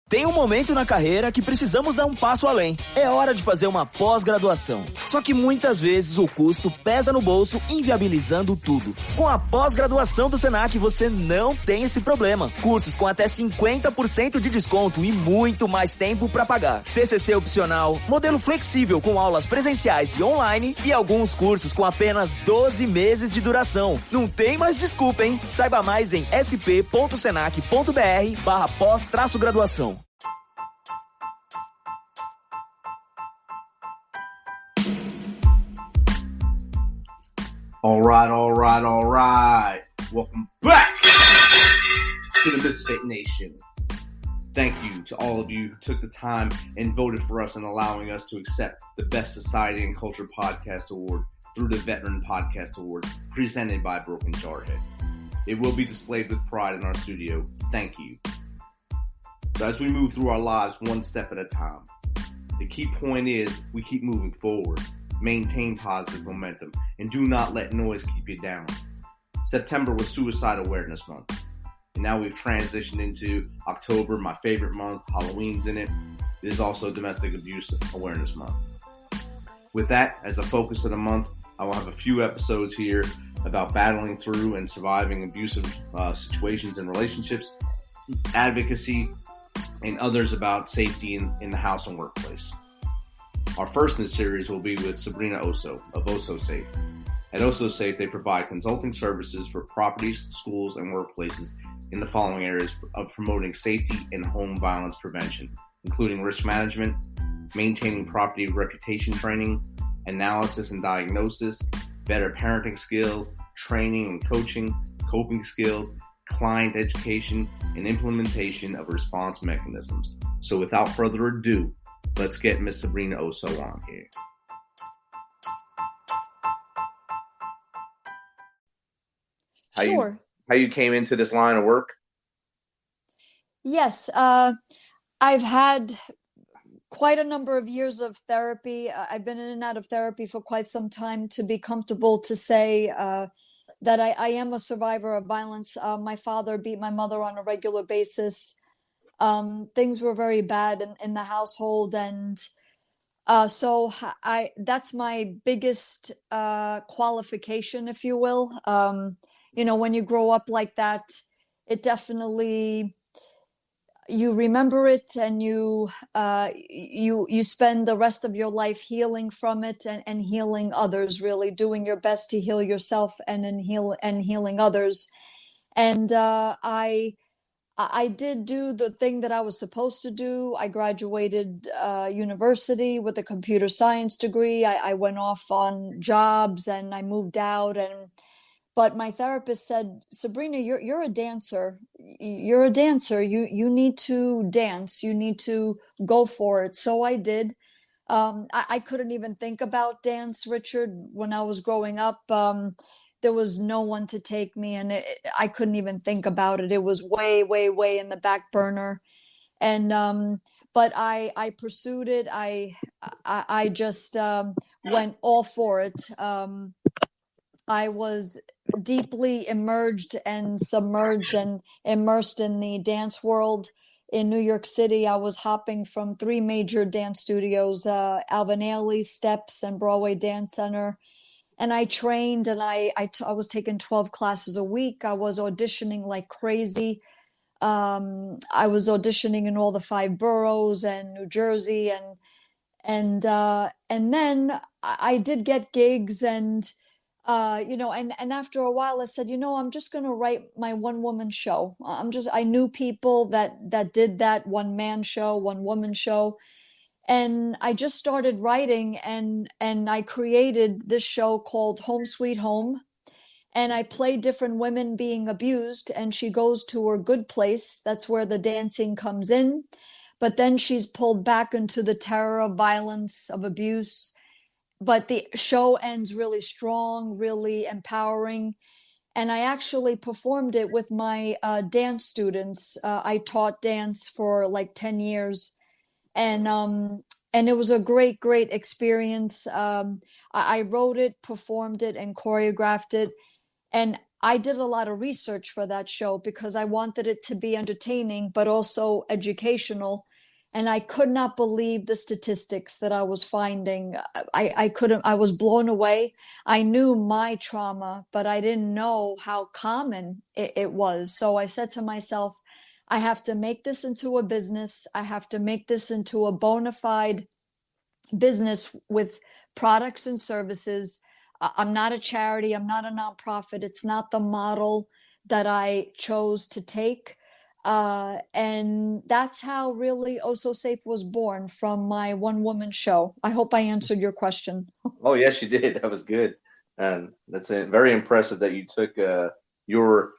Tem um momento na carreira que precisamos dar um passo além. É hora de fazer uma pós-graduação. Só que muitas vezes o custo pesa no bolso, inviabilizando tudo. Com a pós-graduação do Senac, você não tem esse problema. Cursos com até 50% de desconto e muito mais tempo para pagar. TCC opcional, modelo flexível com aulas presenciais e online e alguns cursos com apenas 12 meses de duração. Não tem mais desculpa, hein? Saiba mais em sp.senac.br/pós-graduação. All right. Welcome back to the Misfit Nation. Thank you to all of you who took the time and voted for us and allowing us to accept the Best Society and Culture Podcast Award through the Veteran Podcast Award presented by Broken Jarhead. It will be displayed with pride in our studio. Thank you. So as we move through our lives one step at a time, the key point is we keep moving forward. Maintain positive momentum, and do not let noise keep you down. September was Suicide Awareness Month, and now we've transitioned into October, my favorite month. Halloween's in it. It is also Domestic Abuse Awareness Month. With that as a focus of the month, I will have a few episodes here about battling through and surviving abusive situations and relationships, advocacy, and others about safety in the house and workplace. Our first in the series will be with Sabrina Osso of Osso Safe. At Osso Safe, they provide consulting services for properties, schools, and workplaces in the following areas of promoting safety and home violence prevention, including risk management, maintaining property reputation training, analysis and diagnosis, better parenting skills, training and coaching, coping skills, client education, and implementation of response mechanisms. So without further ado, let's get Miss Sabrina Osso on here. Sure. How you came into this line of work? Yes, I've had quite a number of years of therapy. I've been in and out of therapy for quite some time to be comfortable to say that I am a survivor of violence. My father beat my mother on a regular basis. Things were very bad in the household, and so that's my biggest qualification, if you will. When you grow up like that, it definitely, you remember it, and you spend the rest of your life healing from it and healing others, really doing your best to heal yourself and healing others. And I did do the thing that I was supposed to do. I graduated university with a computer science degree. I went off on jobs and I moved out. But my therapist said, Sabrina, you're a dancer. You're a dancer. You need to dance. You need to go for it. So I did. I couldn't even think about dance, Richard, when I was growing up. There was no one to take me, and I couldn't even think about it. It was way, way, way in the back burner. And but I pursued it. I just went all for it. I was deeply immersed and submerged and immersed in the dance world in New York City. I was hopping from 3 major dance studios, Alvin Ailey, Steps, and Broadway Dance Center. And I trained, and I was taking 12 classes a week. I was auditioning like crazy. I was auditioning in all the 5 boroughs and New Jersey, and then I did get gigs, and and after a while I said, I'm just going to write my one-woman show. I knew people that did that one-man show, one-woman show. And I just started writing, and I created this show called Home Sweet Home. And I play different women being abused, and she goes to her good place. That's where the dancing comes in. But then she's pulled back into the terror of violence, of abuse. But the show ends really strong, really empowering. And I actually performed it with my dance students. I taught dance for like 10 years. And it was a great, great experience. I wrote it, performed it, and choreographed it. And I did a lot of research for that show because I wanted it to be entertaining, but also educational. And I could not believe the statistics that I was finding. I couldn't, I was blown away. I knew my trauma, but I didn't know how common it was. So I said to myself, I have to make this into a business. I have to make this into a bona fide business with products and services. I'm not a charity, I'm not a nonprofit. It's not the model that I chose to take. And that's how really Osso Safe was born, from my one woman show. I hope I answered your question. Oh, yes, you did. That was good. And that's very impressive that you took your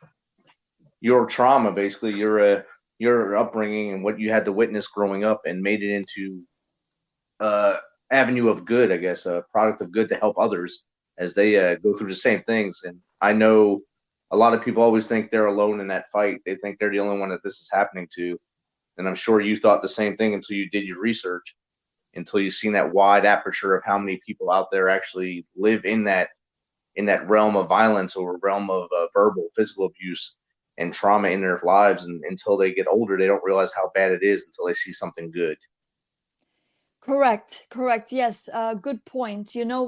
trauma, basically your upbringing and what you had to witness growing up, and made it into avenue of good, I guess, a product of good to help others as they go through the same things. And I know a lot of people always think they're alone in that fight. They think they're the only one that this is happening to. And I'm sure you thought the same thing until you did your research, until you've seen that wide aperture of how many people out there actually live in that realm of violence, or realm of verbal, physical abuse and trauma in their lives. And until they get older, they don't realize how bad it is until they see something good. Correct. Yes, good point. You know,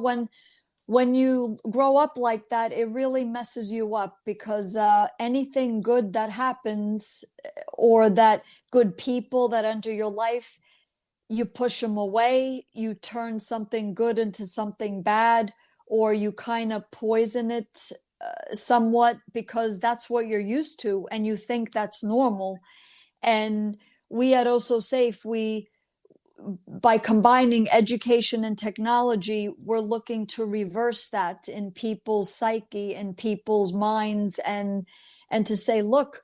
when you grow up like that, it really messes you up, because anything good that happens, or that good people that enter your life, you push them away, you turn something good into something bad, or you kind of poison it somewhat, because that's what you're used to and you think that's normal. And we at Osso Safe, by combining education and technology, we're looking to reverse that in people's psyche, in people's minds, and to say, look,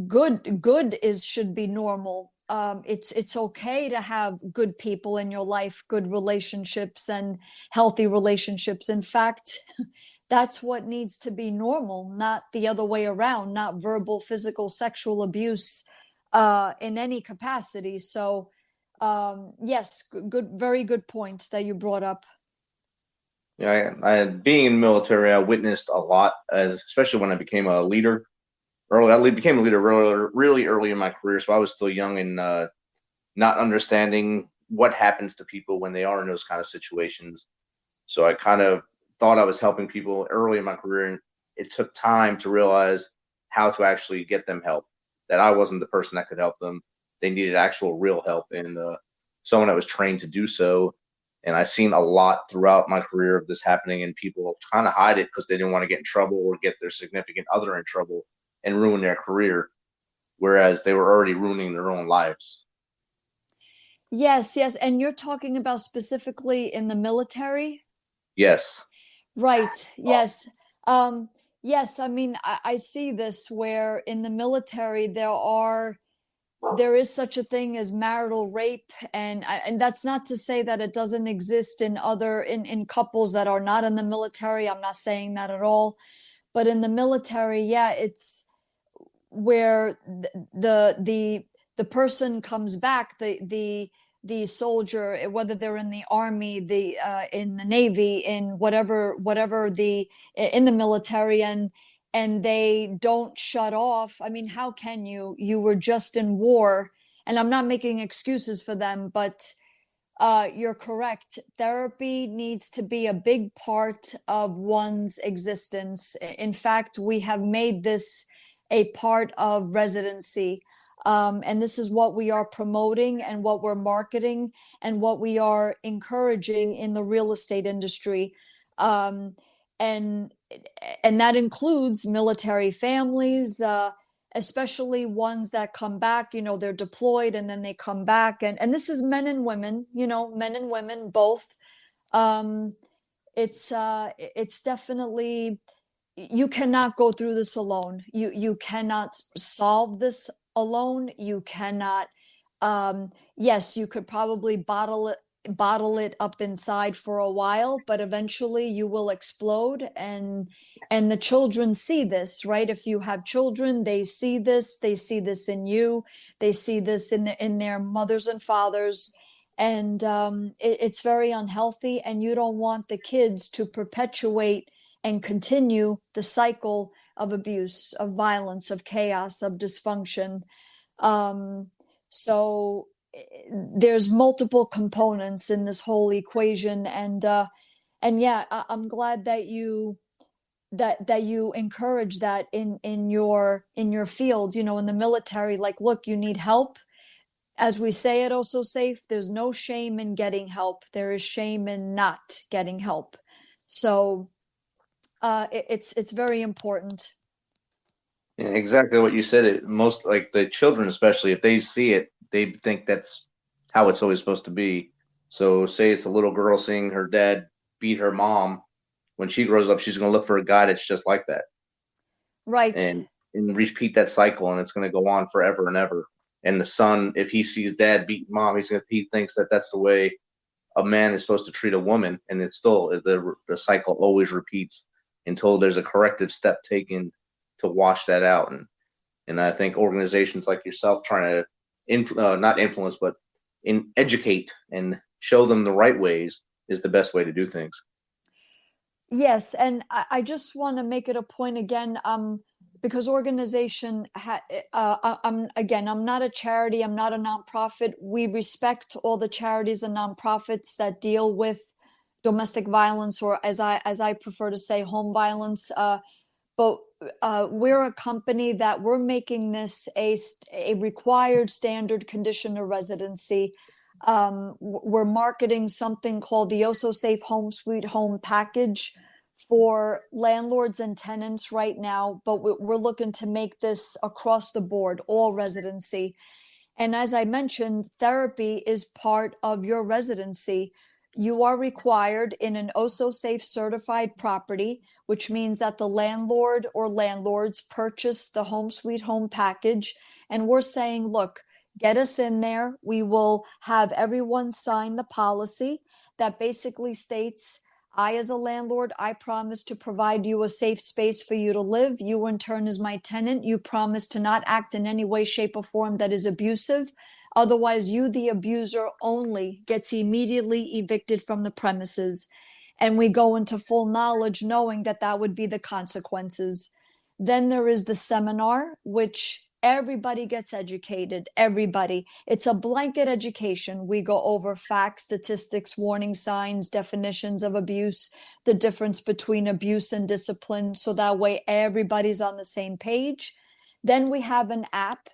good is should be normal. It's okay to have good people in your life, good relationships and healthy relationships. In fact, that's what needs to be normal, not the other way around, not verbal, physical, sexual abuse in any capacity. So yes, good, very good point that you brought up. Yeah, I being in the military, I witnessed a lot, especially when I became a leader. I became a leader really early in my career, so I was still young and not understanding what happens to people when they are in those kind of situations. So I kind of thought I was helping people early in my career, and it took time to realize how to actually get them help. That I wasn't the person that could help them. They needed actual real help, and someone that was trained to do so. And I've seen a lot throughout my career of this happening, and people kind of hide it because they didn't want to get in trouble or get their significant other in trouble and ruin their career, whereas they were already ruining their own lives. Yes, yes. And you're talking about specifically in the military? Yes. Right. Yes. Yes. I mean, I see this where in the military there is such a thing as marital rape, and that's not to say that it doesn't exist in other in couples that are not in the military. I'm not saying that at all. But in the military, yeah, it's where the person comes back, the soldier, whether they're in the army, the in the navy, in whatever the in the military, and they don't shut off. I mean, how can you were just in war, and I'm not making excuses for them, but you're correct. Therapy needs to be a big part of one's existence. In fact, we have made this a part of residency. And this is what we are promoting and what we're marketing and what we are encouraging in the real estate industry. Um, and and that includes military families, especially ones that come back. You know, they're deployed and then they come back, and this is men and women, you know, men and women both. um it's definitely, you cannot go through this alone. You cannot solve this alone. You cannot, yes, you could probably bottle it up inside for a while, but eventually you will explode. And the children see this, right? If you have children, they see this. They see this in you. They see this in their mothers and fathers. And it's very unhealthy, and you don't want the kids to perpetuate and continue the cycle abuse, of violence, of chaos, of dysfunction. So there's multiple components in this whole equation, and yeah, I'm glad that you encourage that in your field, in the military. Like, look, you need help. As we say at Osso Safe, there's no shame in getting help. There is shame in not getting help. So it's very important. Yeah, exactly what you said. Most, like the children, especially if they see it, they think that's how it's always supposed to be. So say it's a little girl seeing her dad beat her mom. When she grows up, she's going to look for a guy that's just like that. Right. And repeat that cycle, and it's going to go on forever and ever. And the son, if he sees dad beat mom, he thinks that that's the way a man is supposed to treat a woman, and it's still the cycle always repeats until there's a corrective step taken to wash that out. And I think organizations like yourself trying to not influence, but educate and show them the right ways is the best way to do things. Yes, and I just want to make it a point again, because organization, I'm not a charity, I'm not a nonprofit. We respect all the charities and nonprofits that deal with domestic violence, or as I prefer to say, home violence. But we're a company that we're making this a required standard condition of residency. We're marketing something called the Osso Safe Home Sweet Home Package for landlords and tenants right now, but we're looking to make this across the board, all residency. And as I mentioned, therapy is part of your residency. You are required in an Osso Safe certified property, which means that the landlord or landlords purchase the Home Sweet Home package. And we're saying, look, get us in there. We will have everyone sign the policy that basically states, I, as a landlord, I promise to provide you a safe space for you to live. You, in turn, as my tenant, you promise to not act in any way, shape, or form that is abusive. Otherwise, you, the abuser only, gets immediately evicted from the premises. And we go into full knowledge knowing that that would be the consequences. Then there is the seminar, which everybody gets educated, everybody. It's a blanket education. We go over facts, statistics, warning signs, definitions of abuse, the difference between abuse and discipline, so that way everybody's on the same page. Then we have an app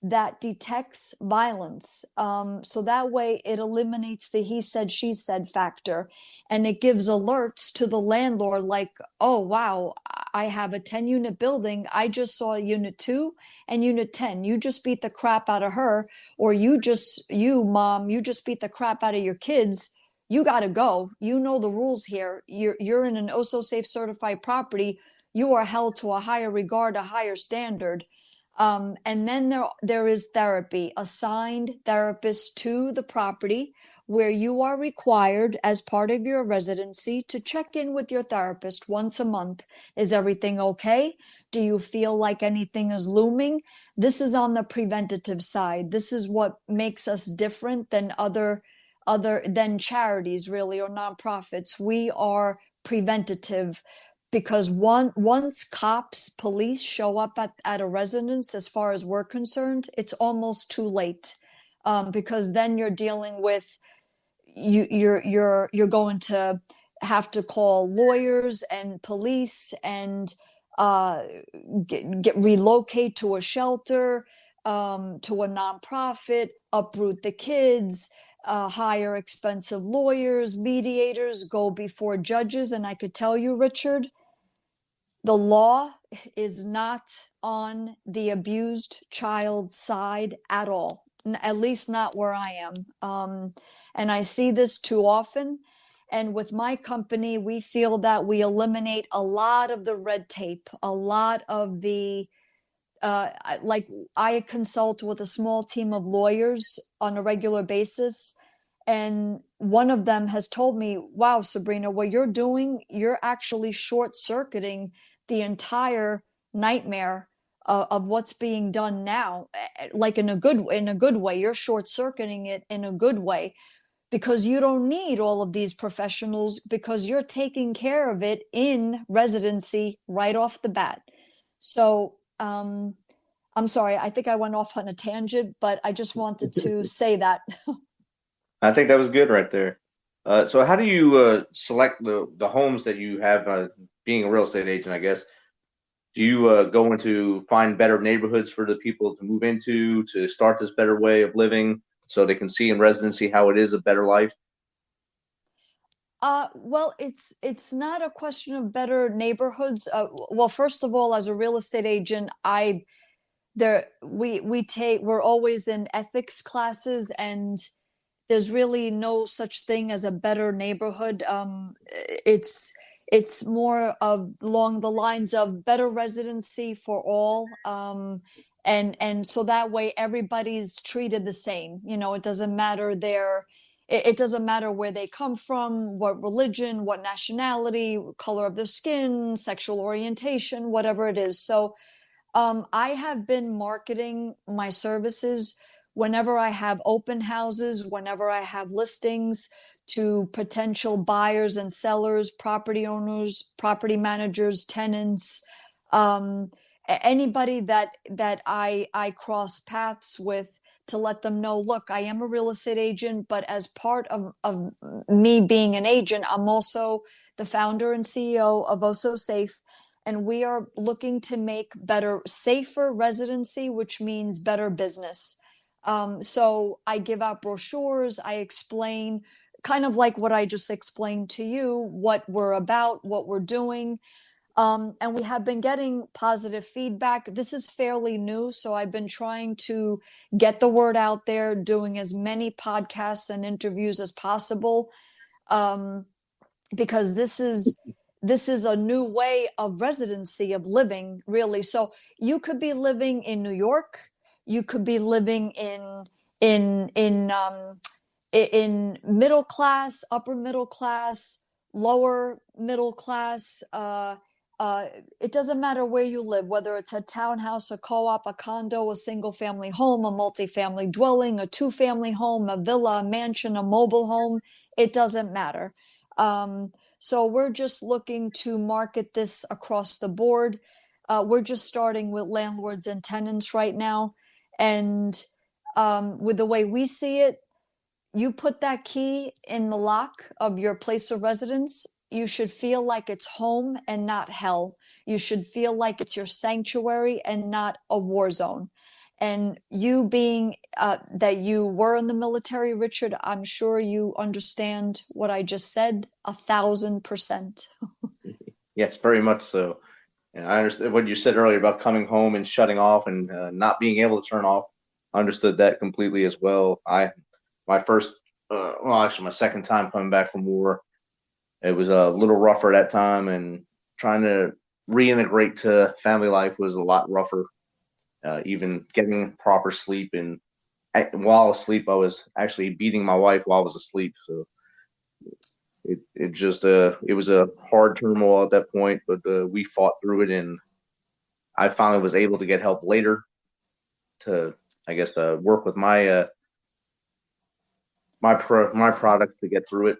that detects violence. So that way it eliminates the he said, she said factor. And it gives alerts to the landlord like, oh, wow, I have a 10-unit building. I just saw unit 2 and unit 10. You just beat the crap out of her, or you, mom, you just beat the crap out of your kids. You got to go. You know the rules here. You're in an Osso Safe certified property. You are held to a higher regard, a higher standard. And then there is therapy, assigned therapists to the property, where you are required as part of your residency to check in with your therapist once a month. Is everything okay? Do you feel like anything is looming? This is on the preventative side. This is what makes us different than other than charities, really, or nonprofits. We are preventative. Because once cops, police show up at a residence, as far as we're concerned, it's almost too late, because then you're dealing with you're going to have to call lawyers and police and relocate to a shelter, to a nonprofit, uproot the kids. Hire expensive lawyers, mediators, go before judges. And I could tell you, Richard, the law is not on the abused child's side at all, at least not where I am. And I see this too often. And with my company, we feel that we eliminate a lot of the red tape, a lot of the, like I consult with a small team of lawyers on a regular basis. And one of them has told me, wow, Sabrina, what you're doing, you're actually short circuiting the entire nightmare of what's being done now, like in a good way. You're short circuiting it in a good way, because you don't need all of these professionals, because you're taking care of it in residency right off the bat. So I'm sorry, I think I went off on a tangent, but I just wanted to say that. I think that was good right there. So how do you select the homes that you have, being a real estate agent, I guess? Do you go into find better neighborhoods for the people to move into to start this better way of living so they can see in residency how it is a better life? Well, it's not a question of better neighborhoods. Well, first of all, as a real estate agent, we're always in ethics classes, and there's really no such thing as a better neighborhood. It's more of along the lines of better residency for all. And so that way everybody's treated the same. You know, it doesn't matter it doesn't matter where they come from, what religion, what nationality, color of their skin, sexual orientation, whatever it is. So I have been marketing my services whenever I have open houses, whenever I have listings to potential buyers and sellers, property owners, property managers, tenants, anybody that I cross paths with, to let them know, look, I am a real estate agent, but as part of me being an agent, I'm also the founder and CEO of Osso Safe. And we are looking to make better, safer residency, which means better business. So I give out brochures, I explain kind of like what I just explained to you, what we're about, what we're doing. And we have been getting positive feedback. This is fairly new, so I've been trying to get the word out there, doing as many podcasts and interviews as possible, because this is a new way of residency, of living, really. So you could be living in New York, you could be living in in um, in middle class, upper middle class, lower middle class. Uh, it doesn't matter where you live, whether it's a townhouse, a co-op, a condo, a single family home, a multifamily dwelling, a two-family home, a villa, a mansion, a mobile home. It doesn't matter. So we're just looking to market this across the board. We're just starting with landlords and tenants right now. And with the way we see it, you put that key in the lock of your place of residence, you should feel like it's home and not hell. You should feel like it's your sanctuary and not a war zone. And you being that you were in the military, Richard, I'm sure you understand what I just said 1,000%. Yes, very much so. And I understand what you said earlier about coming home and shutting off and not being able to turn off. I understood that completely as well. My first, well, actually, my second time coming back from war, it was a little rougher at that time, and trying to reintegrate to family life was a lot rougher. Even getting proper sleep, and while asleep, I was actually beating my wife while I was asleep. So it was a hard turmoil at that point, but we fought through it, and I finally was able to get help later to, I guess, work with my product to get through it,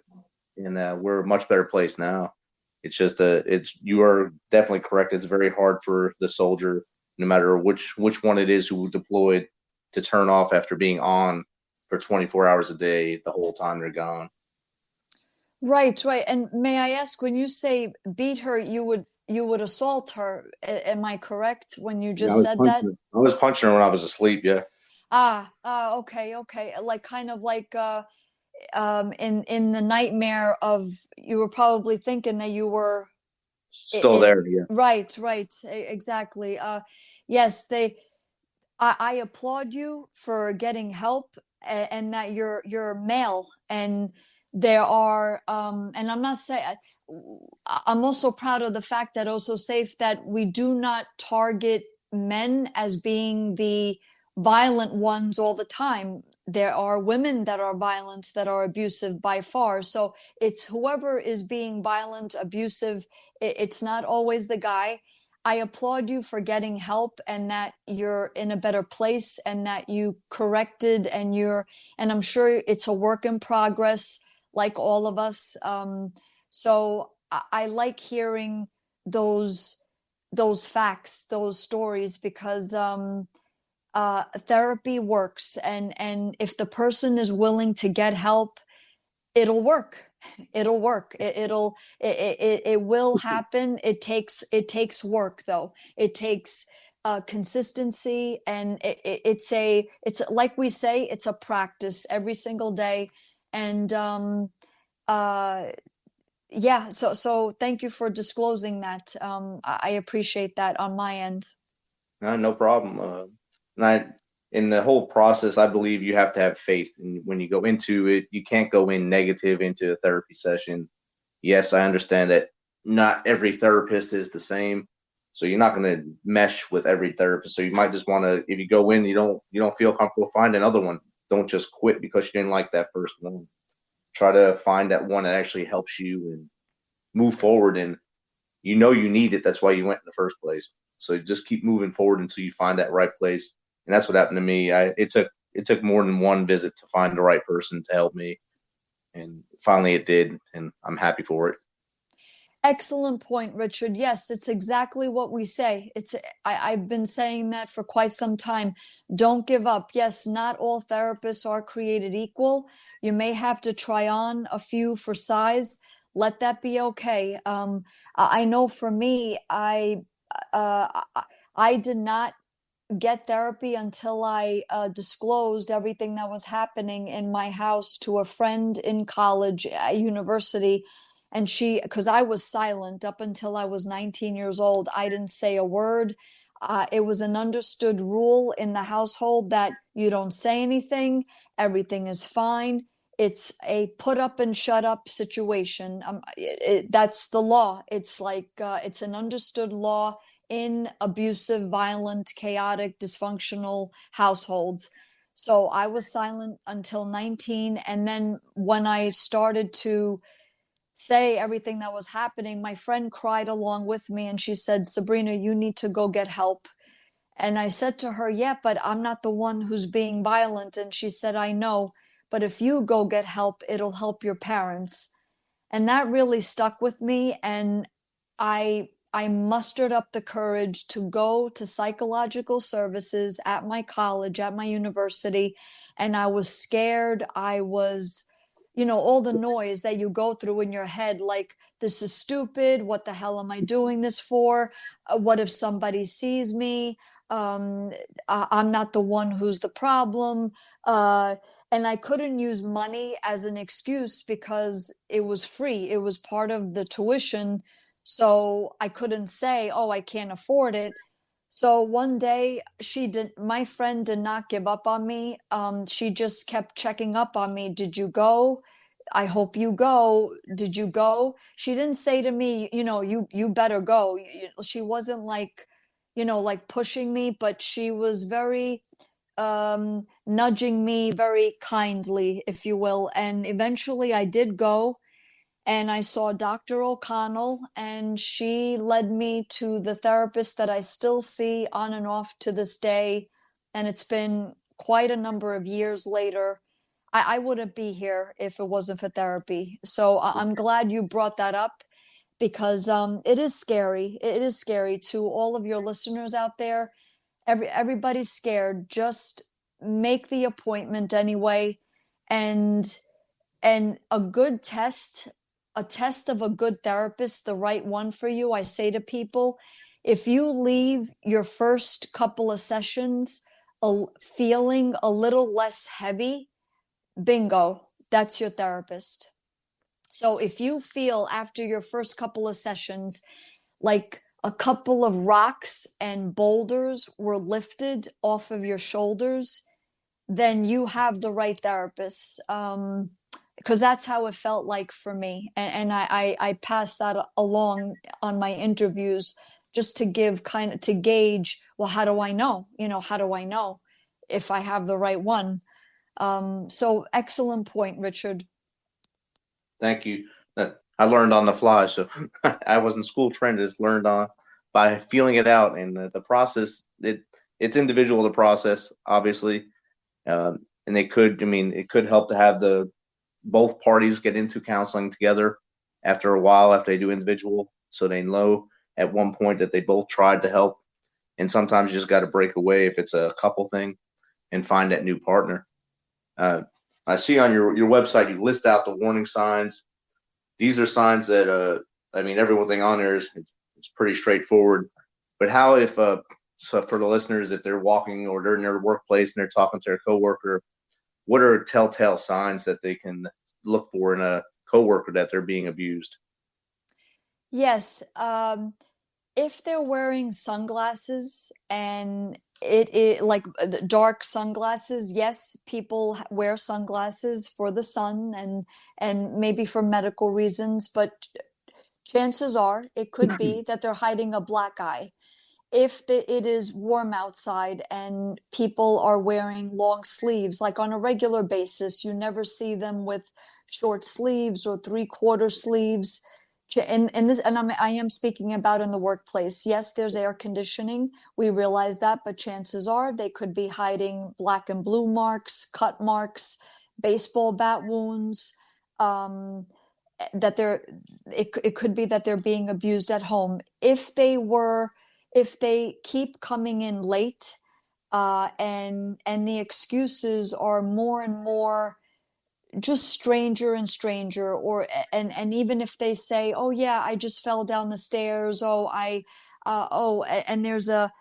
and we're a much better place now. It's just you are definitely correct. It's very hard for the soldier, no matter which one it is who deployed, to turn off after being on for 24 hours a day the whole time they're gone. Right, right. And may I ask, when you say beat her, you would assault her. Am I correct when you Yeah, just said that? I was punching her when I was asleep. Yeah. Okay, okay. Like kind of like in the nightmare of, you were probably thinking that you were Still there. Yeah. right, right, exactly. Yes, I applaud you for getting help, and that you're male, and there are and I'm not saying, I'm also proud of the fact that Also Safe, that we do not target men as being the violent ones all the time. There are women that are violent, that are abusive by far. So it's whoever is being violent, abusive. It's not always the guy. I applaud you for getting help, and that you're in a better place, and that you corrected, and I'm sure it's a work in progress, like all of us. So I like hearing those those facts, those stories, because therapy works, and if the person is willing to get help, it'll work. It'll work. It will happen. It takes work, though. It takes consistency, and it's like we say, it's a practice every single day. And yeah, so thank you for disclosing that. I appreciate that on my end. No problem. In the whole process, I believe you have to have faith. And when you go into it, you can't go in negative into a therapy session. Yes, I understand that not every therapist is the same, so you're not going to mesh with every therapist. So you might just want to, if you go in, you don't feel comfortable, find another one. Don't just quit because you didn't like that first one. Try to find that one that actually helps you and move forward. And you need it. That's why you went in the first place. So just keep moving forward until you find that right place. And that's what happened to me. It took more than one visit to find the right person to help me. And finally it did. And I'm happy for it. Excellent point, Richard. Yes, it's exactly what we say. I've been saying that for quite some time. Don't give up. Yes, not all therapists are created equal. You may have to try on a few for size. Let that be okay. I know for me, I did not get therapy until I disclosed everything that was happening in my house to a friend in college, at university. And because I was silent up until I was 19 years old, I didn't say a word. It was an understood rule in the household that you don't say anything, everything is fine. It's a put up and shut up situation. That's the law. It's like it's an understood law in abusive, violent, chaotic, dysfunctional households. So I was silent until 19. And then when I started to say everything that was happening, my friend cried along with me and she said, Sabrina, you need to go get help. And I said to her, yeah, but I'm not the one who's being violent. And she said, I know, but if you go get help, it'll help your parents. And that really stuck with me. And I mustered up the courage to go to psychological services at my college, at my university. And I was scared. I was, all the noise that you go through in your head, like, this is stupid. What the hell am I doing this for? What if somebody sees me? I'm not the one who's the problem. And I couldn't use money as an excuse because it was free. It was part of the tuition. So I couldn't say, oh, I can't afford it. So one day my friend did not give up on me. She just kept checking up on me. Did you go? I hope you go. Did you go? She didn't say to me, you better go. She wasn't like, like pushing me, but she was very nudging me very kindly, if you will. And eventually I did go and I saw Dr. O'Connell, and she led me to the therapist that I still see on and off to this day. And it's been quite a number of years later. I wouldn't be here if it wasn't for therapy. So I'm glad you brought that up, because it is scary. It is scary to all of your listeners out there. Everybody's scared. Just make the appointment anyway. And a good test, a test of a good therapist, the right one for you, I say to people, if you leave your first couple of sessions feeling a little less heavy, bingo, that's your therapist. So if you feel after your first couple of sessions like a couple of rocks and boulders were lifted off of your shoulders, then you have the right therapist. Because that's how it felt like for me. And I passed that along on my interviews, just to to gauge, well, how do I know? How do I know if I have the right one? So excellent point, Richard. Thank you. I learned on the fly, so I wasn't school trained. I just learned by feeling it out, and the process. It's individual, the process, obviously, and it could help to have both parties get into counseling together after a while, after they do individual, so they know. at one point that they both tried to help. And sometimes you just got to break away if it's a couple thing and find that new partner. I see on your website you list out the warning signs. These are signs that I mean, everything on there is it's pretty straightforward. But how if so for the listeners, if they're walking or they're in their workplace and they're talking to their coworker, what are telltale signs that they can look for in a coworker that they're being abused? Yes. If they're wearing sunglasses and it like dark sunglasses, yes, people wear sunglasses for the sun and maybe for medical reasons, but chances are it could be that they're hiding a black eye. If it is warm outside and people are wearing long sleeves, like on a regular basis, you never see them with short sleeves or three-quarter sleeves. And this, and I am speaking about in the workplace. Yes, there's air conditioning. We realize that, but chances are they could be hiding black and blue marks, cut marks, baseball bat wounds. That it could be that they're being abused at home. If they keep coming in late, and the excuses are more and more just stranger and stranger, or and even if they say, oh yeah, I just fell down the stairs, and there's a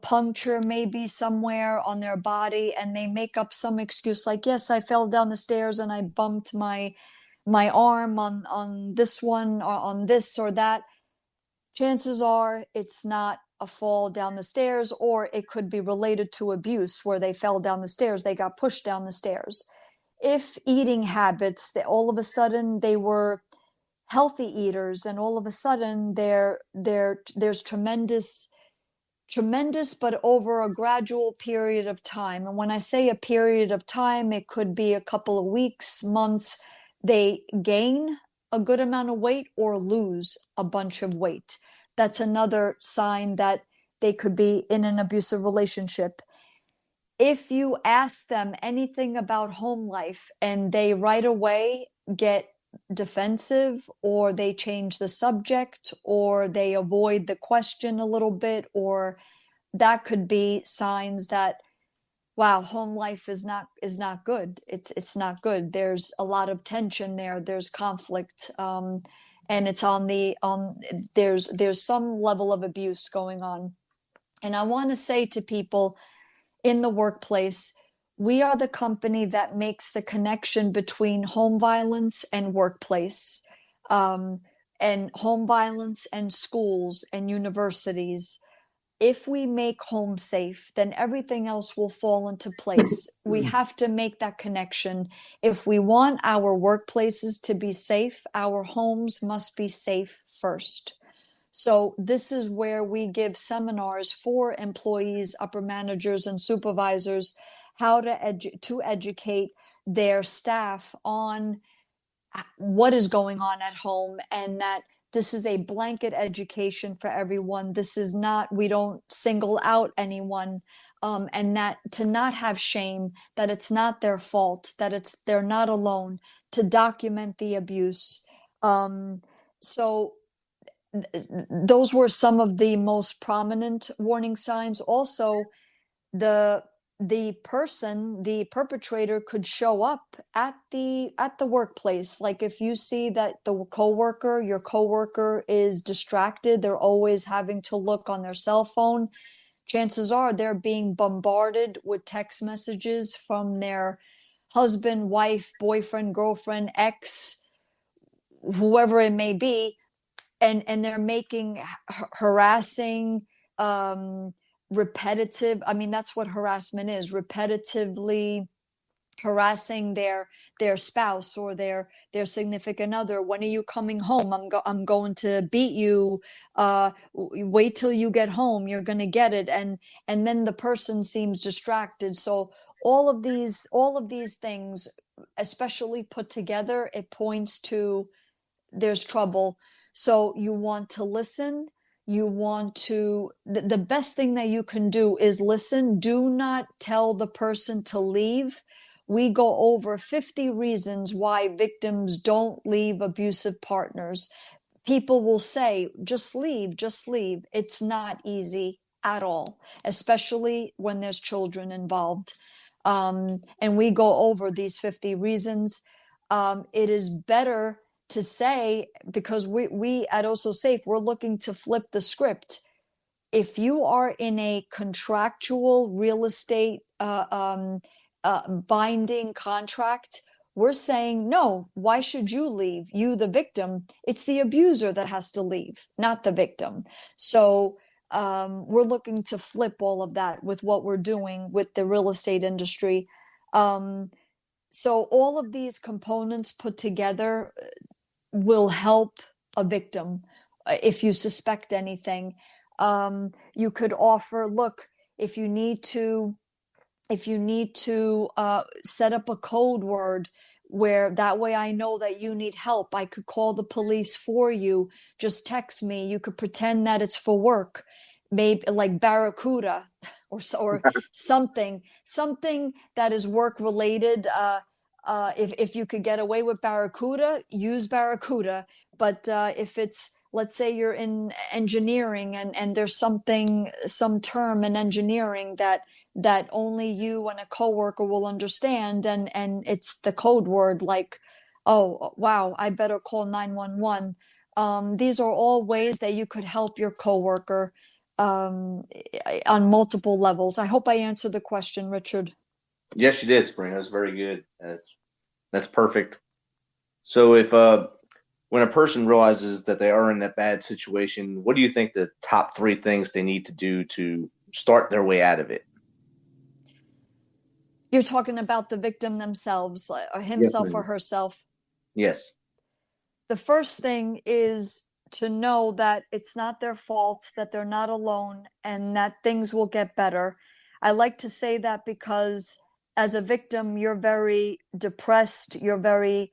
puncture maybe somewhere on their body, and they make up some excuse like, yes, I fell down the stairs and I bumped my arm on this one or on this or that. Chances are it's not a fall down the stairs, or it could be related to abuse where they fell down the stairs, they got pushed down the stairs. If eating habits, that all of a sudden they were healthy eaters and all of a sudden there's tremendous, but over a gradual period of time. And when I say a period of time, it could be a couple of weeks, months, they gain a good amount of weight or lose a bunch of weight. That's another sign that they could be in an abusive relationship. If you ask them anything about home life and they right away get defensive, or they change the subject, or they avoid the question a little bit, or that could be signs that, wow, home life is not good. It's not good. There's a lot of tension there. There's conflict, and it's there's some level of abuse going on. And I want to say to people in the workplace, we are the company that makes the connection between home violence and workplace, and home violence and schools and universities. If we make home safe, then everything else will fall into place. We have to make that connection. If we want our workplaces to be safe, our homes must be safe first. So this is where we give seminars for employees, upper managers, and supervisors, how to educate their staff on what is going on at home, and that this is a blanket education for everyone. This is not, we don't single out anyone, and that to not have shame, that it's not their fault, that they're not alone, to document the abuse. So those were some of the most prominent warning signs. Also, the perpetrator could show up at the workplace. Like if you see that your coworker is distracted, they're always having to look on their cell phone, chances are they're being bombarded with text messages from their husband, wife, boyfriend, girlfriend, ex, whoever it may be, and they're making harassing, repetitive, I mean, that's what harassment is, repetitively harassing their spouse or their significant other. When are you coming home? I'm going to beat you. Wait till you get home, you're going to get it. And then the person seems distracted. So all of these things, especially put together, it points to there's trouble. So you want to listen. The best thing that you can do is listen. Do not tell the person to leave. We go over 50 reasons why victims don't leave abusive partners. people will say, just leave, just leave. It's not easy at all, especially when there's children involved. And we go over these 50 reasons. It is better to say, because we at Osso Safe, we're looking to flip the script. If you are in a contractual real estate binding contract, we're saying, no, why should you leave? You, the victim, it's the abuser that has to leave, not the victim. So we're looking to flip all of that with what we're doing with the real estate industry. So all of these components put together will help a victim if you suspect anything. You could offer, look, if you need to set up a code word where that way I know that you need help. I could call the police for you. Just text me. You could pretend that it's for work, maybe like Barracuda or something that is work related. If you could get away with Barracuda, use Barracuda. But if it's, let's say you're in engineering and there's some term in engineering that only you and a coworker will understand, and it's the code word, like, oh wow, I better call 911. These are all ways that you could help your coworker on multiple levels. I hope I answered the question, Richard. Yes, you did, Sabrina. That's very good. That's perfect. So if when a person realizes that they are in that bad situation, what do you think the top 3 things they need to do to start their way out of it? You're talking about the victim themselves, or himself or herself. Yes. The first thing is to know that it's not their fault, that they're not alone, and that things will get better. I like to say that because as a victim, you're very depressed, you're very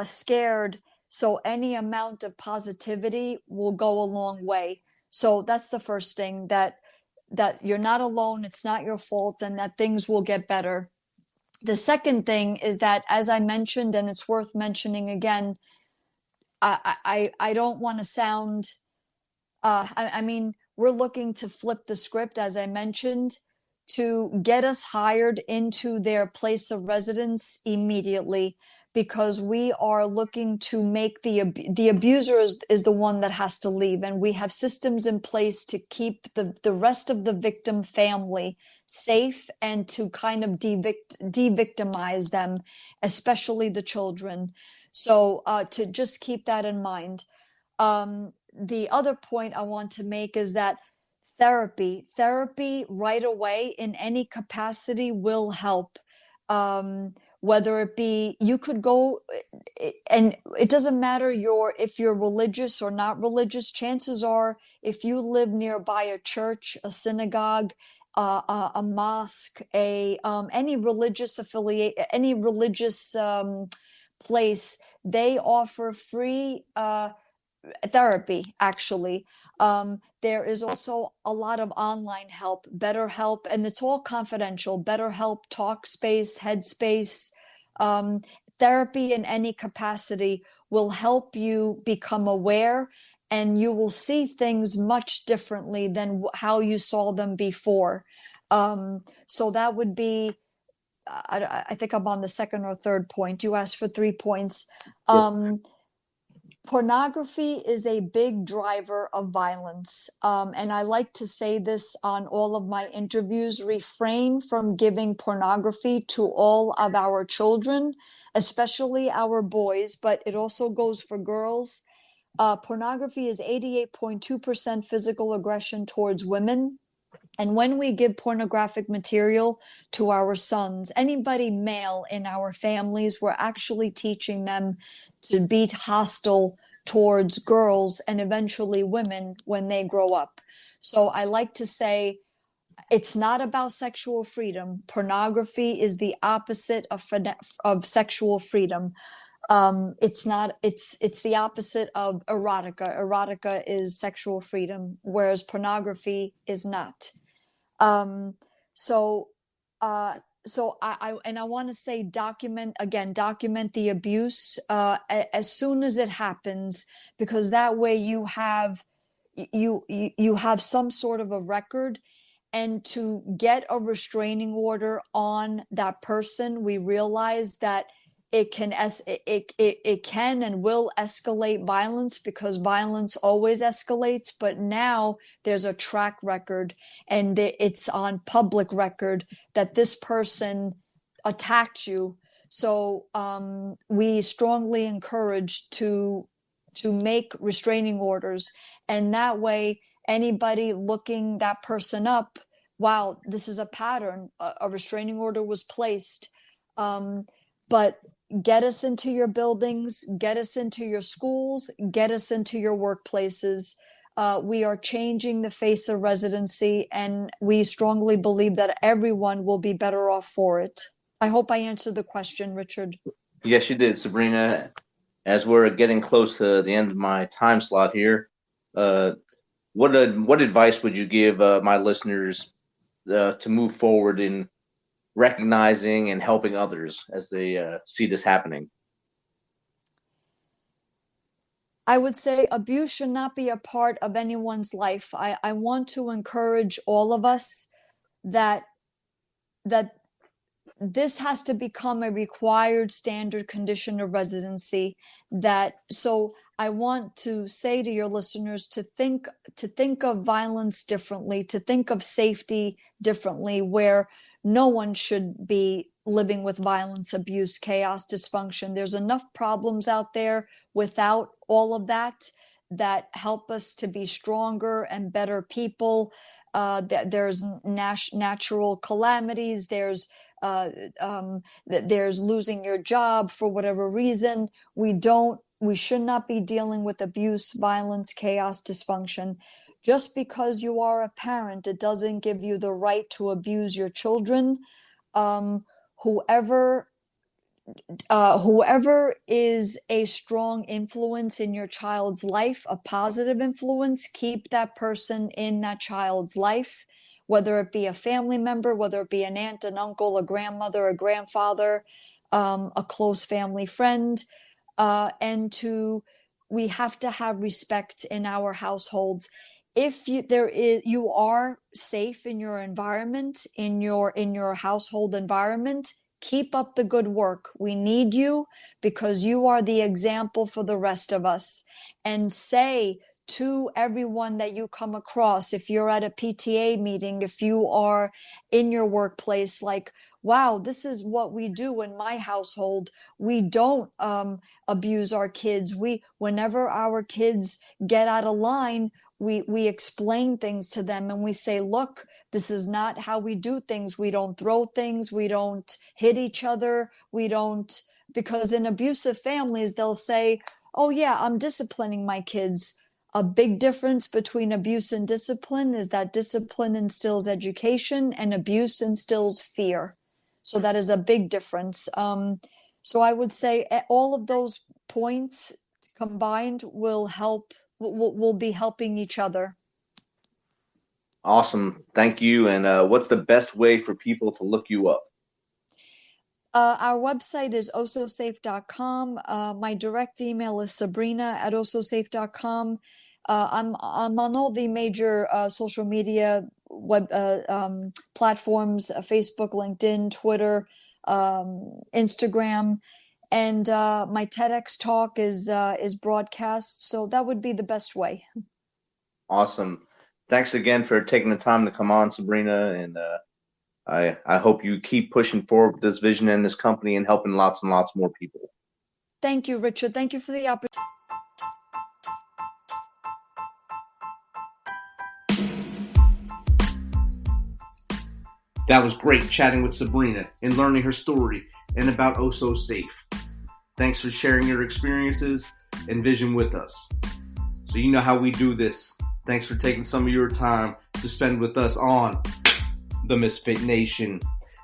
scared. So any amount of positivity will go a long way. So that's the first thing, that you're not alone, it's not your fault, and that things will get better. The second thing is that, as I mentioned, and it's worth mentioning again, I don't want to sound, I mean, we're looking to flip the script, as I mentioned, to get us hired into their place of residence immediately, because we are looking to make the abuser is the one that has to leave, and we have systems in place to keep the rest of the victim family safe and to kind of de-victimize them, especially the children. So to just keep that in mind. The other point I want to make is that therapy right away in any capacity will help. Whether it be, you could go, and it doesn't matter if you're religious or not religious. Chances are, if you live nearby a church, a synagogue, a mosque, any religious any religious place, they offer free therapy, actually. There is also a lot of online help, BetterHelp, and it's all confidential. BetterHelp, Talkspace, Headspace. Therapy in any capacity will help you become aware, and you will see things much differently than how you saw them before. So that would be, I think I'm on the second or third point. You asked for 3 points. Pornography is a big driver of violence. And I like to say this on all of my interviews: refrain from giving pornography to all of our children, especially our boys, but it also goes for girls. Pornography is 88.2% physical aggression towards women. And when we give pornographic material to our sons, anybody male in our families, we're actually teaching them to be hostile towards girls and eventually women when they grow up. So I like to say, it's not about sexual freedom. Pornography is the opposite of sexual freedom. It's the opposite of erotica. Erotica is sexual freedom, whereas pornography is not. So so I want to say document the abuse as soon as it happens, because that way you have some sort of a record. And to get a restraining order on that person, we realize that it can and will escalate violence, because violence always escalates. But now there's a track record, and it's on public record that this person attacked you. So we strongly encourage to make restraining orders, and that way anybody looking that person up, wow, this is a pattern, a restraining order was placed. But get us into your buildings, get us into your schools, get us into your workplaces. We are changing the face of residency, and we strongly believe that everyone will be better off for it. I hope I answered the question, Richard. Yes, you did, Sabrina. As we're getting close to the end of my time slot here, what advice would you give my listeners to move forward in recognizing and helping others as they see this happening? I would say abuse should not be a part of anyone's life. I want to encourage all of us that this has to become a required standard condition of residency. So I want to say to your listeners to think of violence differently, to think of safety differently, where no one should be living with violence, abuse, chaos, dysfunction. There's enough problems out there without all of that help us to be stronger and better people. There's natural calamities. There's losing your job for whatever reason. We should not be dealing with abuse, violence, chaos, dysfunction. Just because you are a parent, it doesn't give you the right to abuse your children. Whoever is a strong influence in your child's life, a positive influence, keep that person in that child's life, whether it be a family member, whether it be an aunt, an uncle, a grandmother, a grandfather, a close family friend. We have to have respect in our households. If you are safe in your environment, in your household environment, keep up the good work. We need you, because you are the example for the rest of us. And say to everyone that you come across, if you're at a PTA meeting, if you are in your workplace, like, wow, this is what we do in my household. We don't abuse our kids. Whenever our kids get out of line, we explain things to them, and we say, look, this is not how we do things. We don't throw things. We don't hit each other. Because in abusive families, they'll say, oh yeah, I'm disciplining my kids. A big difference between abuse and discipline is that discipline instills education and abuse instills fear. So that is a big difference. So I would say all of those points combined will be helping each other. Awesome. Thank you. And what's the best way for people to look you up? Our website is ossosafe.com. My direct email is sabrina@ossosafe.com. I'm on all the major social media web platforms: Facebook, LinkedIn, Twitter, Instagram, and my TEDx talk is broadcast. So that would be the best way. Awesome. Thanks again for taking the time to come on, Sabrina, and I hope you keep pushing forward with this vision and this company and helping lots and lots more people. Thank you, Richard. Thank you for the opportunity. That was great chatting with Sabrina and learning her story and about Osso Safe. Thanks for sharing your experiences and vision with us. So you know how we do this. Thanks for taking some of your time to spend with us on the Misfit Nation.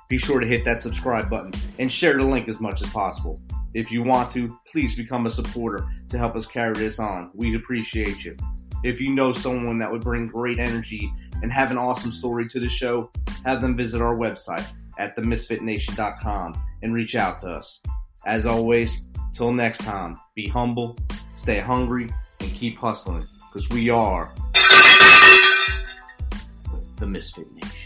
Be sure to hit that subscribe button and share the link as much as possible. If you want to, please become a supporter to help us carry this on. We'd appreciate you. If you know someone that would bring great energy and have an awesome story to the show, have them visit our website, at themisfitnation.com and reach out to us. As always, till next time, be humble, stay hungry, and keep hustling, because we are the Misfit Nation.